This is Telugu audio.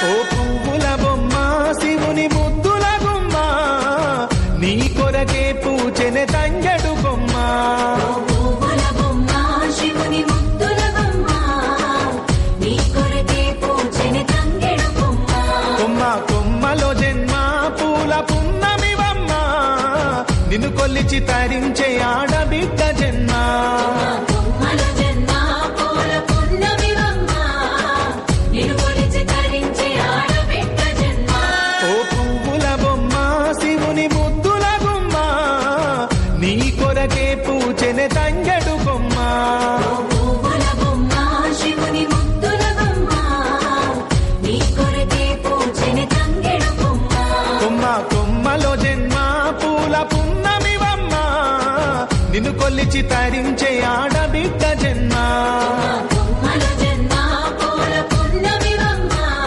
ఓ పువ్వుల బొమ్మ శివుని ముద్దుల గుమ్మ నీ కొరకే పూచెనే తంగెడు కొమ్మ కొమ్మ కొమ్మలో జన్మ పూల పున్నమివమ్మ నిన్ను కొల్లిచి తరించే ఆడబిడ్డ జన్మ పూచెనే తంగెడు కొమ్మ కొమ్మ కొమ్మలో జన్మ పూల పున్నమివమ్మ నిన్ను కొల్లిచి తరించే